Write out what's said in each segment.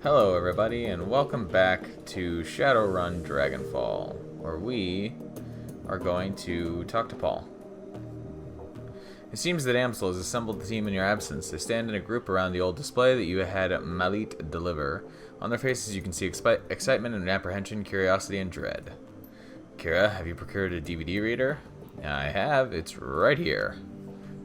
Hello everybody, and welcome back to Shadowrun Dragonfall, where we are going to talk to Paul. It seems that Amsel has assembled the team in your absence. They stand in a group around the old display that you had Malit deliver. On their faces you can see excitement and apprehension, curiosity and dread. Kira, have you procured a DVD reader? I have. It's right here.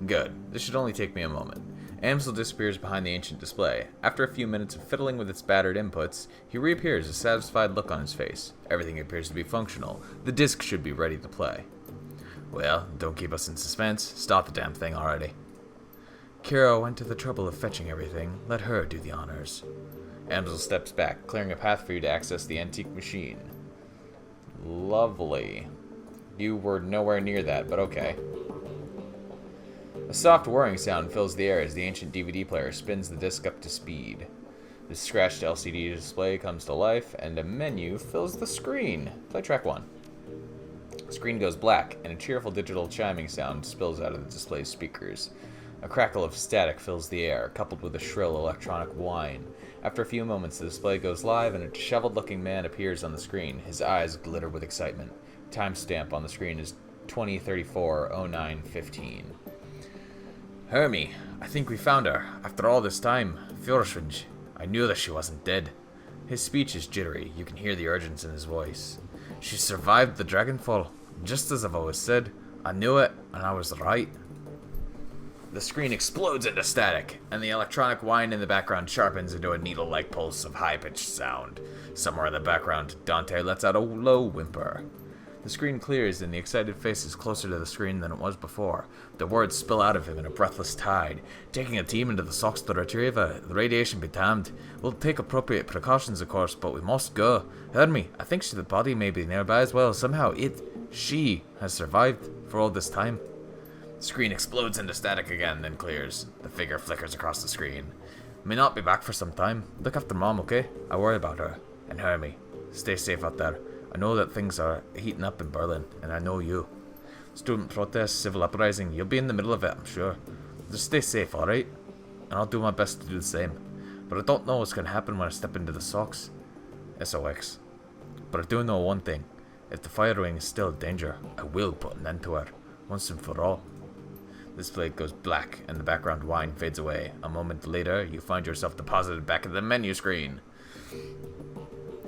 Good. This should only take me a moment. Amsel disappears behind the ancient display. After a few minutes of fiddling with its battered inputs, he reappears, a satisfied look on his face. Everything appears to be functional. The disc should be ready to play. Well, don't keep us in suspense. Stop the damn thing already. Kira went to the trouble of fetching everything. Let her do the honors. Amsel steps back, clearing a path for you to access the antique machine. Lovely. You were nowhere near that, but okay. A soft whirring sound fills the air as the ancient DVD player spins the disc up to speed. The scratched LCD display comes to life, and a menu fills the screen. Play track 1. The screen goes black, and a cheerful digital chiming sound spills out of the display's speakers. A crackle of static fills the air, coupled with a shrill electronic whine. After a few moments, the display goes live, and a disheveled-looking man appears on the screen. His eyes glitter with excitement. Timestamp on the screen is 2034-09-15. Hermie, I think we found her. After all this time, Fürschwinch. I knew that she wasn't dead. His speech is jittery. You can hear the urgency in his voice. She survived the Dragonfall. Just as I've always said. I knew it, and I was right. The screen explodes into static, and the electronic whine in the background sharpens into a needle-like pulse of high-pitched sound. Somewhere in the background, Dante lets out a low whimper. The screen clears, and the excited face is closer to the screen than it was before. The words spill out of him in a breathless tide. Taking a team into the socks to retrieve her. The radiation be damned. We'll take appropriate precautions, of course, but we must go. Hear me, I think the body may be nearby as well. Somehow she has survived for all this time. The screen explodes into static again, then clears. The figure flickers across the screen. May not be back for some time. Look after Mom, okay? I worry about her. And hear me, stay safe out there. I know that things are heating up in Berlin, and I know you. Student protests, civil uprising, you'll be in the middle of it, I'm sure. Just stay safe, alright? And I'll do my best to do the same. But I don't know what's going to happen when I step into the socks. SOX. But I do know one thing. If the Fire Wing is still a danger, I will put an end to her, once and for all. The display goes black, and the background whine fades away. A moment later, you find yourself deposited back at the menu screen.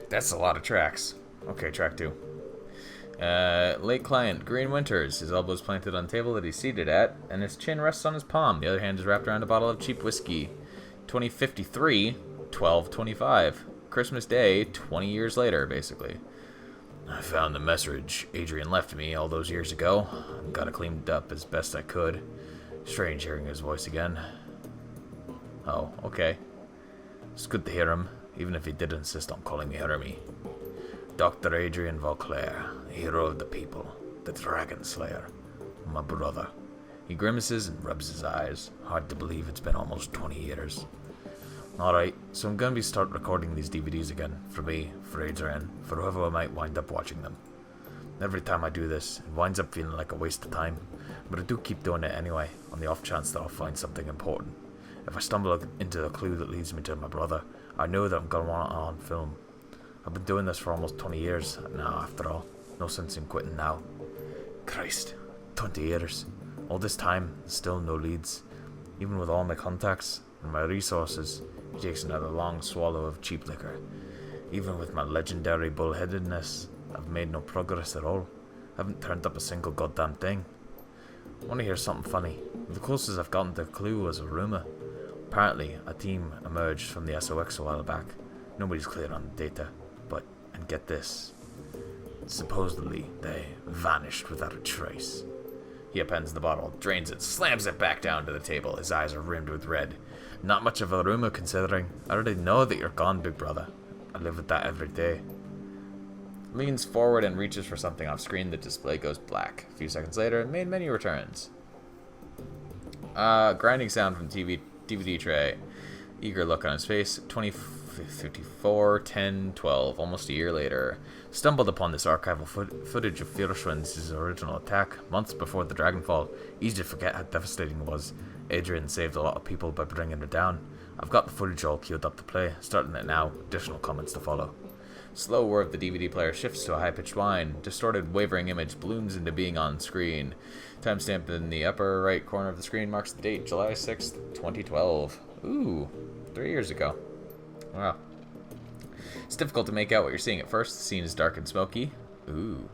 That's a lot of tracks. Okay, track 2. Late client, Green Winters. His elbows planted on the table that he's seated at, and his chin rests on his palm. The other hand is wrapped around a bottle of cheap whiskey. 2053, 12/25. Christmas Day, 20 years later, basically. I found the message Adrian left me all those years ago. Got it cleaned up as best I could. Strange hearing his voice again. Oh, okay. It's good to hear him, even if he did insist on calling me Hermie. Dr. Adrian Vauclair, hero of the people, the Dragon Slayer, my brother. He grimaces and rubs his eyes. Hard to believe it's been almost 20 years. Alright, so I'm gonna start recording these DVDs again, for me, for Adrian, for whoever might wind up watching them. Every time I do this, it winds up feeling like a waste of time, but I do keep doing it anyway, on the off chance that I'll find something important. If I stumble into a clue that leads me to my brother, I know that I'm gonna want it on film. I've been doing this for almost 20 years now, after all. No sense in quitting now. Christ, 20 years. All this time, still no leads. Even with all my contacts and my resources, it takes another long swallow of cheap liquor. Even with my legendary bullheadedness, I've made no progress at all. I haven't turned up a single goddamn thing. I want to hear something funny. The closest I've gotten to a clue was a rumour. Apparently, a team emerged from the SOX a while back. Nobody's clear on the data. But, and get this, supposedly they vanished without a trace. He appends the bottle, drains it, slams it back down to the table. His eyes are rimmed with red. Not much of a rumor considering. I already know that you're gone, big brother. I live with that every day. Leans forward and reaches for something off screen. The display goes black. A few seconds later, main menu returns. Grinding sound from DVD tray. Eager look on his face. 2054, 10, 12, almost a year later. Stumbled upon this archival footage of Fürschwind's original attack, months before the Dragonfall. Easy to forget how devastating it was. Adrian saved a lot of people by bringing her down. I've got the footage all queued up to play, starting it now, additional comments to follow. Slow whir of the DVD player shifts to a high-pitched whine. Distorted, wavering image blooms into being on screen. Timestamp in the upper right corner of the screen marks the date, July 6th, 2012. Ooh, 3 years ago. Wow. It's difficult to make out what you're seeing at first. The scene is dark and smoky. Ooh.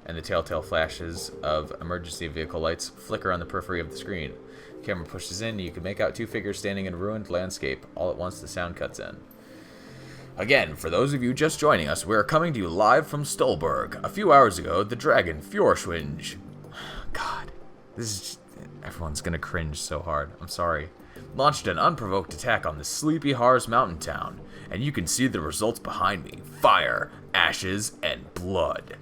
And the telltale flashes of emergency vehicle lights flicker on the periphery of the screen. The camera pushes in, and you can make out two figures standing in a ruined landscape. All at once, the sound cuts in. Again, for those of you just joining us, we are coming to you live from Stolberg. A few hours ago, the dragon Fjordschwinge. God, this is everyone's gonna cringe so hard. I'm sorry. Launched an unprovoked attack on the sleepy Hars mountain town, and you can see the results behind me: fire, ashes, and blood.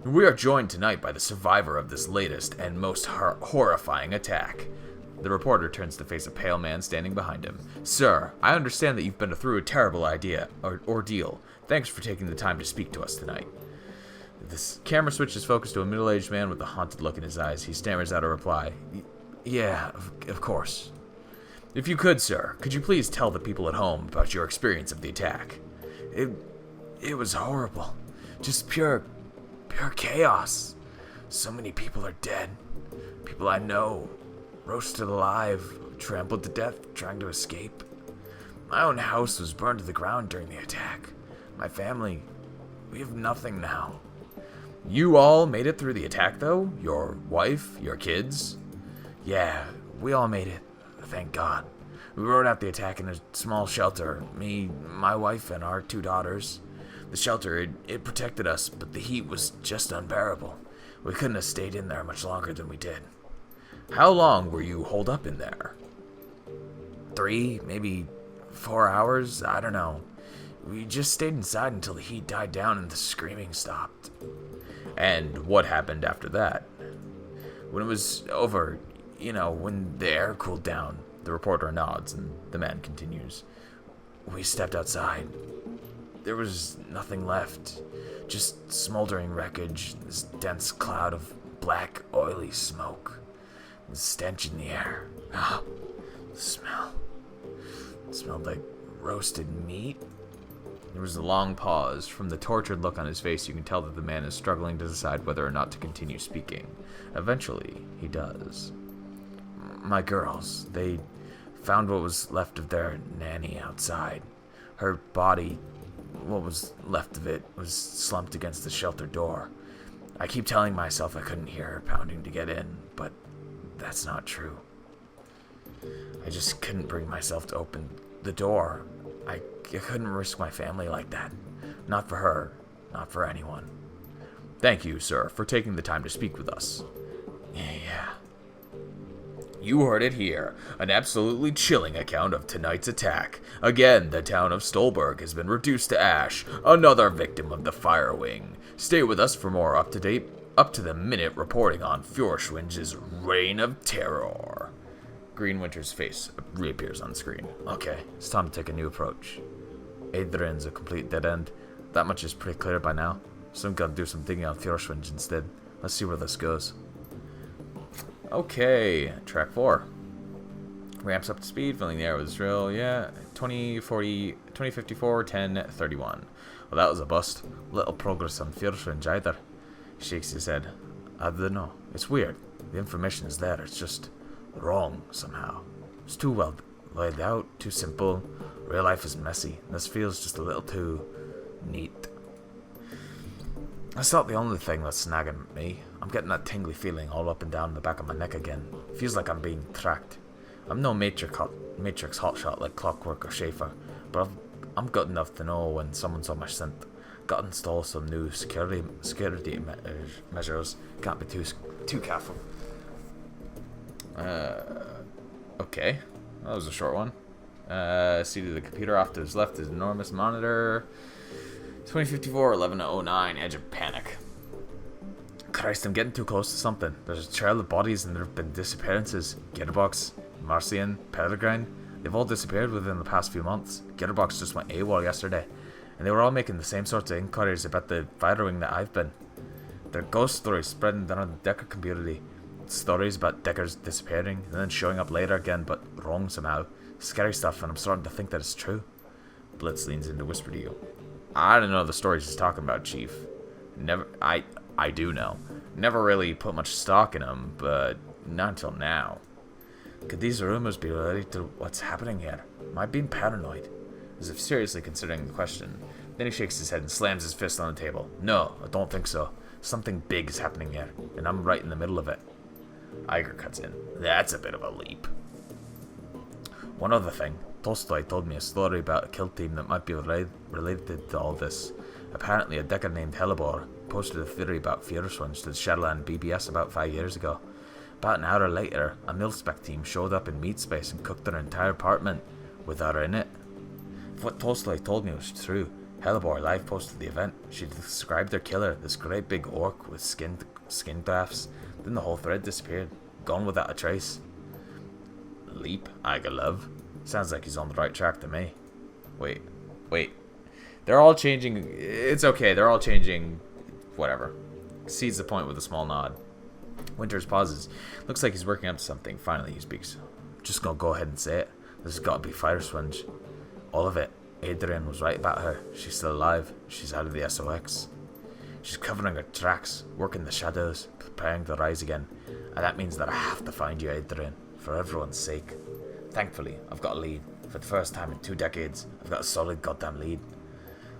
We are joined tonight by the survivor of this latest and most horrifying attack. The reporter turns to face a pale man standing behind him. Sir, I understand that you've been through a terrible ordeal. Thanks for taking the time to speak to us tonight. This camera switches focus to a middle-aged man with a haunted look in his eyes. He stammers out a reply. Yeah, of course. If you could, sir, could you please tell the people at home about your experience of the attack? It was horrible. Just pure chaos. So many people are dead. People I know. Roasted alive, trampled to death, trying to escape. My own house was burned to the ground during the attack. My family, we have nothing now. You all made it through the attack, though? Your wife, your kids? Yeah, we all made it, thank God. We rode out the attack in a small shelter, me, my wife, and our 2 daughters. The shelter, it protected us, but the heat was just unbearable. We couldn't have stayed in there much longer than we did. How long were you holed up in there? 3, maybe 4 hours? I don't know. We just stayed inside until the heat died down and the screaming stopped. And what happened after that? When it was over, when the air cooled down, the reporter nods and the man continues. We stepped outside. There was nothing left. Just smoldering wreckage, this dense cloud of black, oily smoke. The stench in the air. Ah, the smell. It smelled like roasted meat. There was a long pause. From the tortured look on his face, you can tell that the man is struggling to decide whether or not to continue speaking. Eventually, he does. My girls, they found what was left of their nanny outside. Her body, what was left of it, was slumped against the shelter door. I keep telling myself I couldn't hear her pounding to get in, but that's not true. I just couldn't bring myself to open the door. I couldn't risk my family like that. Not for her. Not for anyone. Thank you, sir, for taking the time to speak with us. Yeah. You heard it here. An absolutely chilling account of tonight's attack. Again, the town of Stolberg has been reduced to ash. Another victim of the fire wing. Stay with us for more up-to-the-minute reporting on Fjordschwinge's reign of terror. Green Winter's face reappears on the screen. Okay, it's time to take a new approach. Adrian's a complete dead end. That much is pretty clear by now. So I'm gonna do some digging on Fjordschwinge instead. Let's see where this goes. Okay, track 4. Ramps up to speed, filling the air with drill. Yeah, 2054, 1031. Well, that was a bust. Little progress on Fjordschwinge either. He shakes his head. I don't know. It's weird. The information is there. It's just wrong somehow. It's too well laid out, too simple. Real life is messy. This feels just a little too neat. That's not the only thing that's snagging me. I'm getting that tingly feeling all up and down the back of my neck again. Feels like I'm being tracked. I'm no Matrix hotshot like Clockwork or Schaefer, but I'm good enough to know when someone's on my scent. Got to install some new security measures. Can't be too careful. Okay. That was a short one. Seated at the computer off to his left is an enormous monitor. 2054, 1109, edge of panic. Christ, I'm getting too close to something. There's a trail of bodies and there have been disappearances. Gitterbox, Marcian, Peregrine, they've all disappeared within the past few months. Gitterbox just went AWOL yesterday, and they were all making the same sorts of inquiries about the fire wing that I've been. They're ghost stories spreading down on the Decker community. Stories about Deckers disappearing and then showing up later again, but wrong somehow. Scary stuff, and I'm starting to think that it's true. Blitz leans in to whisper to you. I don't know the stories he's talking about, Chief. I do know. Never really put much stock in them, but not until now. Could these rumors be related to what's happening here? Am I being paranoid? As if seriously considering the question. Then he shakes his head and slams his fist on the table. No, I don't think so. Something big is happening here, and I'm right in the middle of it. Iger cuts in. That's a bit of a leap. One other thing. Tolstoy told me a story about a kill team that might be related to all this. Apparently, a decker named Hellebore posted a theory about Feuerswunsch to the Shadowrun BBS about 5 years ago. About an hour later, a mil-spec team showed up in meat space and cooked their entire apartment without her in it. If what Tolstoy told me was true, Hellebore live posted the event. She described their killer, this great big orc with skin grafts. Then the whole thread disappeared, gone without a trace. Leap, Iger love. Sounds like he's on the right track to me. Wait. They're all changing. It's okay, they're all changing. Whatever. Cedes the point with a small nod. Winters pauses. Looks like he's working up to something. Finally, he speaks. Just gonna go ahead and say it. This has got to be Feuerswunsch. All of it. Adrian was right about her. She's still alive. She's out of the SOX. She's covering her tracks, working the shadows, preparing to rise again. And that means that I have to find you, Adrian, for everyone's sake. Thankfully, I've got a lead. For the first time in 2 decades, I've got a solid goddamn lead.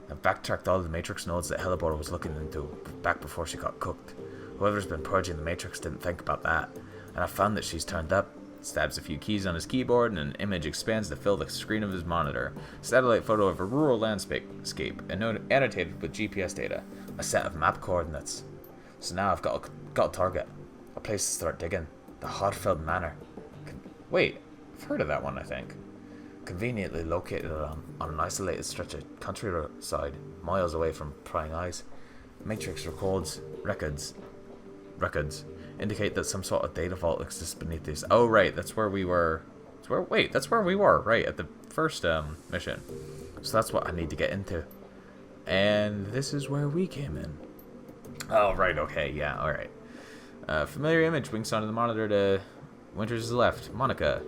I've backtracked all the Matrix nodes that Hellebore was looking into back before she got cooked. Whoever's been purging the Matrix didn't think about that. And I found that she's turned up. Stabs a few keys on his keyboard and an image expands to fill the screen of his monitor. Satellite photo of a rural landscape, annotated with GPS data. A set of map coordinates. So now I've got a target. A place to start digging. The Harfeld Manor. Wait, I've heard of that one, I think. Conveniently located on an isolated stretch of countryside, miles away from prying eyes. Matrix records indicate that some sort of data vault exists beneath these. Oh, right, that's where we were. That's where we were, right, at the first mission. So that's what I need to get into. And this is where we came in. Oh, right, okay, yeah, alright. Familiar image winks onto the monitor to Winters' left. Monica.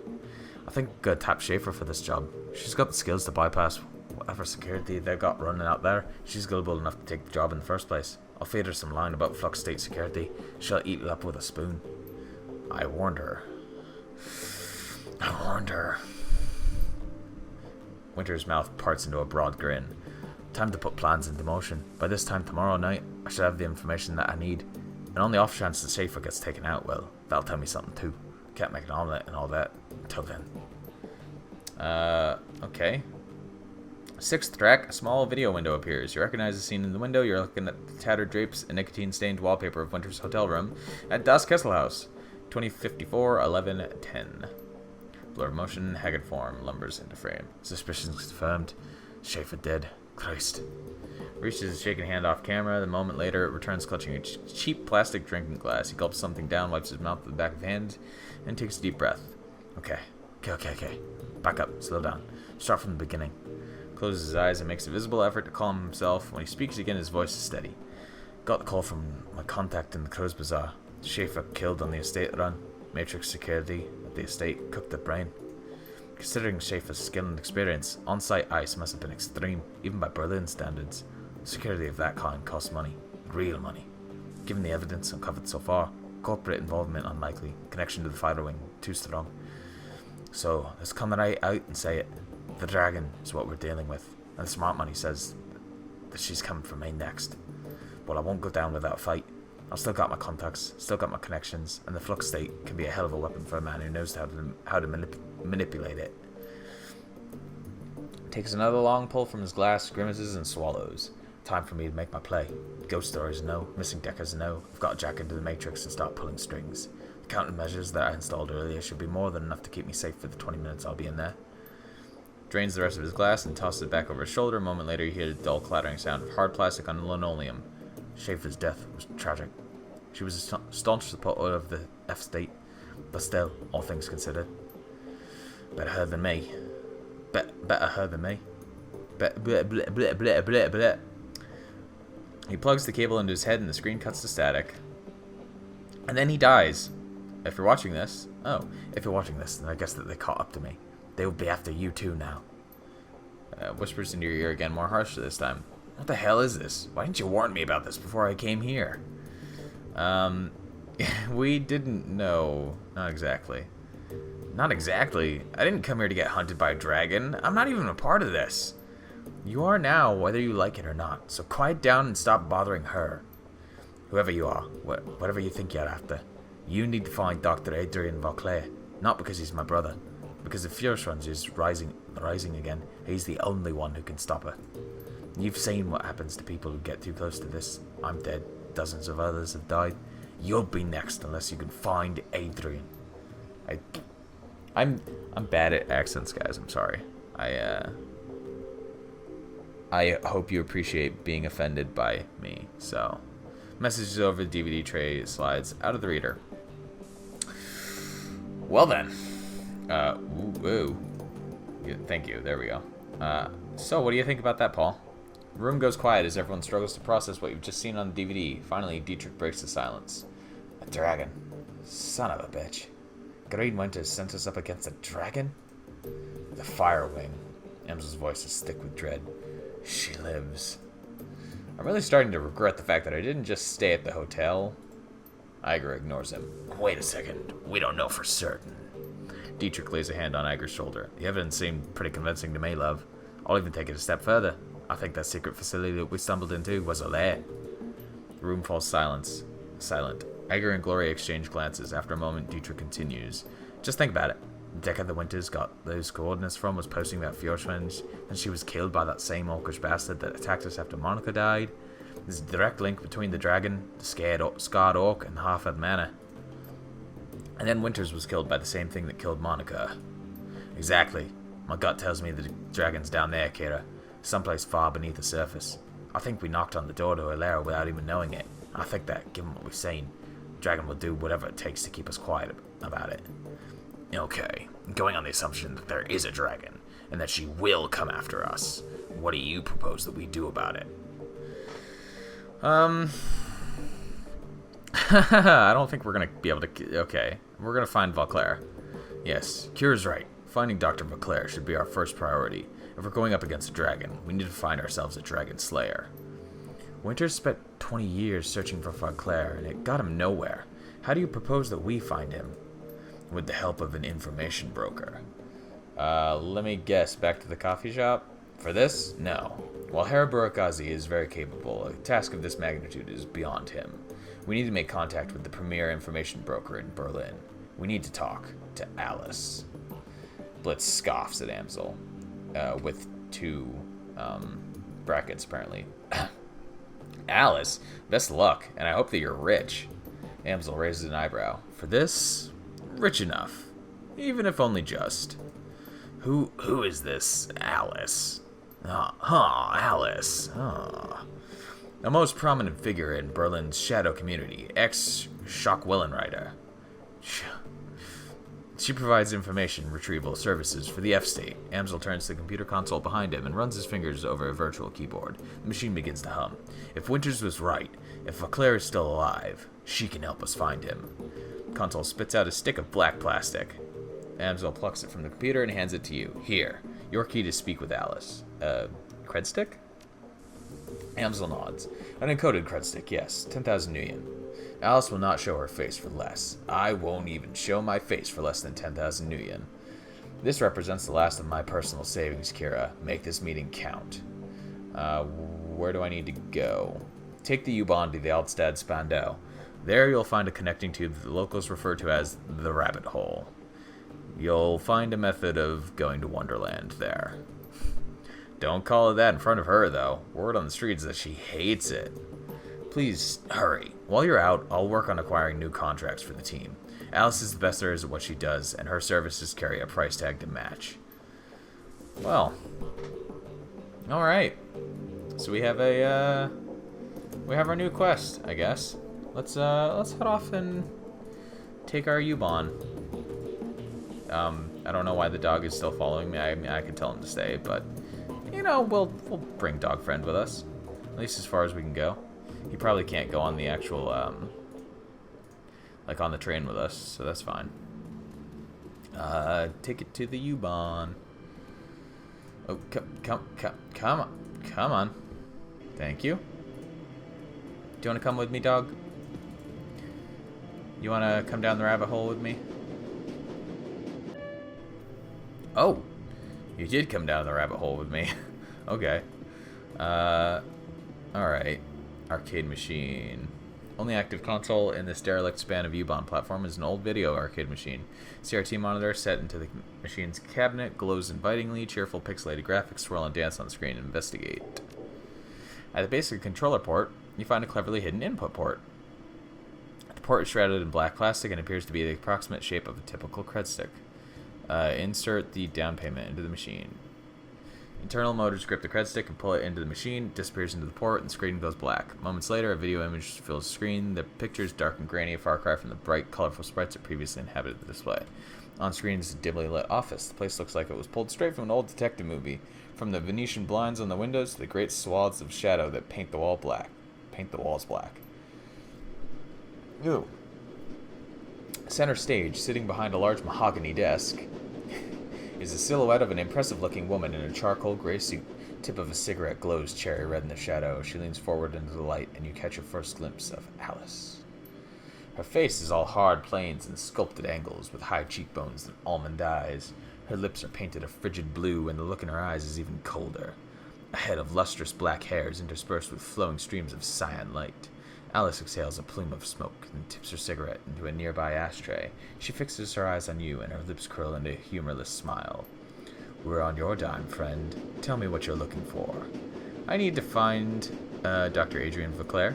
I think I could tap Schaefer for this job. She's got the skills to bypass whatever security they've got running out there. She's gullible enough to take the job in the first place. I'll feed her some line about Flux State security. She'll eat it up with a spoon. I warned her. Winter's mouth parts into a broad grin. Time to put plans into motion. By this time tomorrow night, I should have the information that I need. And on the off chance that Schaefer gets taken out, well, that'll tell me something too. Can't make an omelette and all that until then. Okay. 6th track, a small video window appears. You recognize the scene in the window. You're looking at the tattered drapes and nicotine-stained wallpaper of Winter's hotel room at Das Kesselhaus, 2054 11 10. Blur motion, haggard form, lumbers into frame. Suspicions confirmed. Schaefer dead. Christ. Reaches his shaking hand off camera. The moment later, it returns clutching a cheap plastic drinking glass. He gulps something down, wipes his mouth with the back of his hand, and takes a deep breath. Okay. Back up. Slow down. Start from the beginning. Closes his eyes and makes a visible effort to calm himself. When he speaks again, his voice is steady. Got the call from my contact in the Crow's Bazaar. Schaefer killed on the estate run. Matrix security at the estate cooked the brain. Considering Schaefer's skill and experience, on-site ice must have been extreme, even by Berlin standards. Security of that kind costs money. Real money. Given the evidence uncovered so far, corporate involvement unlikely. Connection to the fighter wing too strong. So, let's come right out and say it. The dragon is what we're dealing with, and the smart money says that she's coming for me next. Well, I won't go down without a fight. I've still got my contacts, still got my connections, and the Flux State can be a hell of a weapon for a man who knows how to manipulate it. Takes another long pull from his glass, grimaces, and swallows. Time for me to make my play. Ghost stories, no. Missing deckers, no. I've got to jack into the Matrix and start pulling strings. The countermeasures that I installed earlier should be more than enough to keep me safe for the 20 minutes I'll be in there. Drains the rest of his glass and tosses it back over his shoulder. A moment later, you hear the dull clattering sound of hard plastic on linoleum. Schaefer's death was tragic. She was a staunch supporter of the F state, but still, all things considered, better her than me. Better her than me. He plugs the cable into his head and the screen cuts to static. And then he dies. If you're watching this, then I guess that they caught up to me. They will be after you too now. Whispers into your ear again, more harshly this time. What the hell is this? Why didn't you warn me about this before I came here? We didn't know. Not exactly. Not exactly. I didn't come here to get hunted by a dragon. I'm not even a part of this. You are now, whether you like it or not. So quiet down and stop bothering her. Whoever you are, whatever you think you're after, you need to find Dr. Adrian Vauclair. Not because he's my brother. Because if Fjörsvund is rising again, he's the only one who can stop her. You've seen what happens to people who get too close to this. I'm dead. Dozens of others have died. You'll be next unless you can find Adrian. I'm bad at accents, guys. I'm sorry. I hope you appreciate being offended by me. So, messages over the DVD tray slides out of the reader. Well then. Woo. Yeah, thank you. There we go. So, what do you think about that, Paul? The room goes quiet as everyone struggles to process what you've just seen on the DVD. Finally, Dietrich breaks the silence. A dragon. Son of a bitch. Green Winters sent us up against a dragon? The Fire Wing. Amsel's voice is thick with dread. She lives. I'm really starting to regret the fact that I didn't just stay at the hotel. Iger ignores him. Wait a second. We don't know for certain. Dietrich lays a hand on Iger's shoulder. The evidence seemed pretty convincing to me, love. I'll even take it a step further. I think that secret facility that we stumbled into was a lair. The room falls silent. Iger and Gloria exchange glances. After a moment, Dietrich continues. Just think about it. The Decker the Winters got those coordinates from was posting about Fjörsvund, and she was killed by that same orcish bastard that attacked us after Monica died. There's a direct link between the dragon, the scarred orc, and Harford Manor. And then Winters was killed by the same thing that killed Monica. Exactly. My gut tells me the dragon's down there, Kira. Someplace far beneath the surface. I think we knocked on the door to her lair without even knowing it. I think that, given what we've seen, the dragon will do whatever it takes to keep us quiet about it. Okay, going on the assumption that there is a dragon, and that she will come after us, what do you propose that we do about it? I don't think we're gonna be able to... Okay, we're gonna find Vauclair. Yes, Kira's right. Finding Dr. Vauclair should be our first priority. If we're going up against a dragon, we need to find ourselves a dragon slayer. Winters spent 20 years searching for Vauclair, and it got him nowhere. How do you propose that we find him? With the help of an information broker. Let me guess, back to the coffee shop? For this? No. While Herr Burakazi is very capable, a task of this magnitude is beyond him. We need to make contact with the premier information broker in Berlin. We need to talk to Alice. Blitz scoffs at Amsel, with two brackets, apparently. Alice, best luck, and I hope that you're rich. Amsel raises an eyebrow. For this? Rich enough. Even if only just. Who is this Alice? Alice. A most prominent figure in Berlin's shadow community, ex-Schockwellenreiter. She provides information retrieval services for the F-State. Amsel turns to the computer console behind him and runs his fingers over a virtual keyboard. The machine begins to hum. If Winters was right, if Vauclair is still alive, she can help us find him. Console spits out a stick of black plastic. Amsel plucks it from the computer and hands it to you. Here, your key to speak with Alice. Cred stick? Amsel nods. An encoded cred stick, yes. 10,000 nuyen. Alice will not show her face for less. I won't even show my face for less than 10,000 nuyen. This represents the last of my personal savings, Kira. Make this meeting count. Where do I need to go? Take the U-Bahn to the Altstad Spandau. There you'll find a connecting tube that the locals refer to as the rabbit hole. You'll find a method of going to Wonderland there. Don't call it that in front of her, though. Word on the streets is that she hates it. Please, hurry. While you're out, I'll work on acquiring new contracts for the team. Alice is the best there is at what she does, and her services carry a price tag to match. Well. Alright. So we have our new quest, I guess. Let's head off and take our U-Bahn. I don't know why the dog is still following me. I can tell him to stay, but you know, we'll bring dog friend with us, at least as far as we can go. He probably can't go on the actual like on the train with us, so that's fine. Take it to the U-Bahn. Oh, come on. Thank you. Do you want to come with me, dog? You want to come down the rabbit hole with me? Oh, you did come down the rabbit hole with me. Okay. Alright. Arcade machine. Only active console in this derelict span of U-Bahn platform is an old video arcade machine. CRT monitor set into the machine's cabinet glows invitingly. Cheerful pixelated graphics swirl and dance on the screen. Investigate. At the base of the controller port, you find a cleverly hidden input port. The port is shrouded in black plastic and appears to be the approximate shape of a typical cred stick. Insert the down payment into the machine. Internal motors grip the cred stick and pull it into the machine. It disappears into the port and the screen goes black. Moments later, a video image fills the screen. The picture is dark and grainy, a far cry from the bright, colorful sprites that previously inhabited the display. On screen is a dimly lit office. The place looks like it was pulled straight from an old detective movie. From the Venetian blinds on the windows to the great swaths of shadow that paint the walls black. Ew. Center stage, sitting behind a large mahogany desk, is the silhouette of an impressive-looking woman in a charcoal gray suit. Tip of a cigarette glows cherry red in the shadow. She leans forward into the light, and you catch a first glimpse of Alice. Her face is all hard planes and sculpted angles, with high cheekbones and almond eyes. Her lips are painted a frigid blue, and the look in her eyes is even colder. A head of lustrous black hair is interspersed with flowing streams of cyan light. Alice exhales a plume of smoke and tips her cigarette into a nearby ashtray. She fixes her eyes on you, and her lips curl into a humorless smile. We're on your dime, friend. Tell me what you're looking for. I need to find Dr. Adrian Vauclair.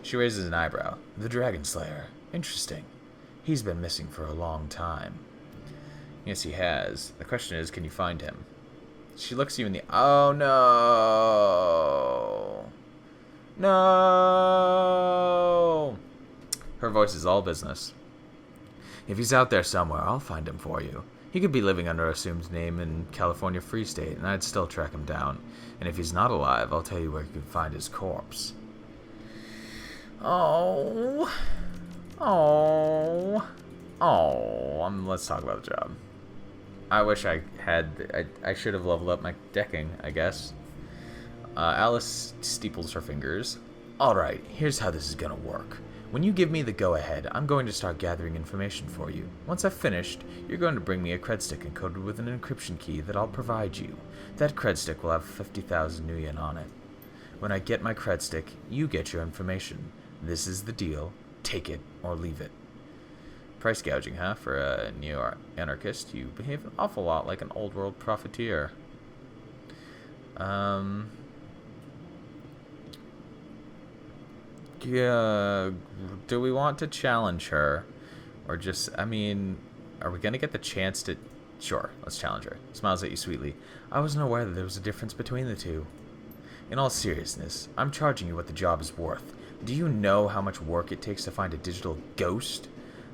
She raises an eyebrow. The Dragon Slayer. Interesting. He's been missing for a long time. Yes, he has. The question is, can you find him? She looks you in the... Oh, no. No! Her voice is all business. If he's out there somewhere, I'll find him for you. He could be living under an assumed name in California Free State, and I'd still track him down. And if he's not alive, I'll tell you where you can find his corpse. Oh. Let's talk about the job. I wish I should have leveled up my decking, I guess. Alice steeples her fingers. Alright, here's how this is gonna work. When you give me the go-ahead, I'm going to start gathering information for you. Once I've finished, you're going to bring me a cred stick encoded with an encryption key that I'll provide you. That cred stick will have 50,000 new yen on it. When I get my cred stick, you get your information. This is the deal. Take it or leave it. Price gouging, huh? For a neo-anarchist, you behave an awful lot like an old-world profiteer. Yeah, do we want to challenge her? Or just, I mean, are we going to get the chance to... Sure, let's challenge her. Smiles at you sweetly. I wasn't aware that there was a difference between the two. In all seriousness, I'm charging you what the job is worth. Do you know how much work it takes to find a digital ghost?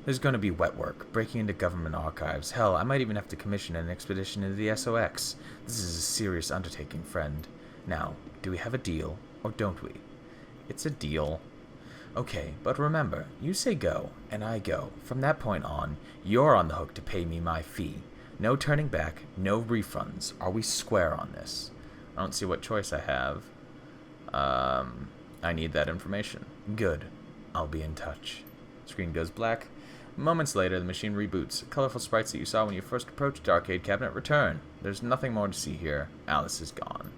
There's going to be wet work, breaking into government archives. Hell, I might even have to commission an expedition into the SOX. This is a serious undertaking, friend. Now, do we have a deal, or don't we? It's a deal. Okay, but remember, you say go, and I go. From that point on, you're on the hook to pay me my fee. No turning back, no refunds. Are we square on this? I don't see what choice I have. I need that information. Good. I'll be in touch. Screen goes black. Moments later, the machine reboots. Colorful sprites that you saw when you first approached the arcade cabinet return. There's nothing more to see here. Alice is gone.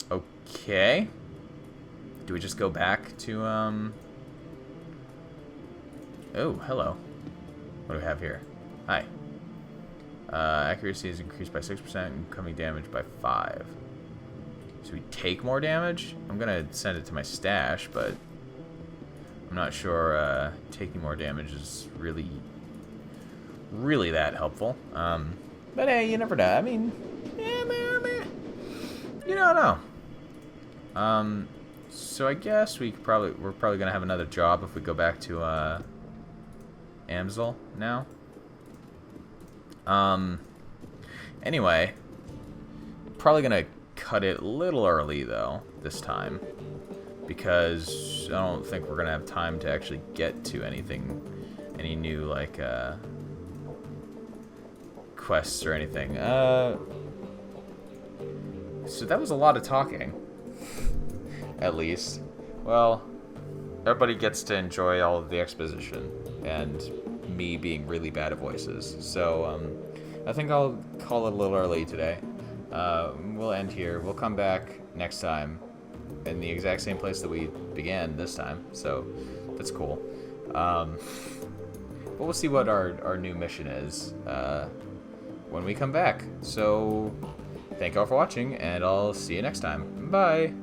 Okay. Do we just go back to, Oh, hello. What do we have here? Hi. Accuracy is increased by 6% and incoming damage by 5. So we take more damage? I'm gonna send it to my stash, but I'm not sure, taking more damage is really that helpful. But hey, you never know. I mean, you don't know. So I guess we're probably gonna have another job if we go back to Amsel now. Anyway, probably gonna cut it a little early though this time, because I don't think we're gonna have time to actually get to anything any new, like, quests or anything. So that was a lot of talking. At least. Well, everybody gets to enjoy all of the exposition and me being really bad at voices. So, I think I'll call it a little early today. We'll end here. We'll come back next time in the exact same place that we began this time. So, that's cool. But we'll see what our new mission is when we come back. So, thank you all for watching, and I'll see you next time. Bye!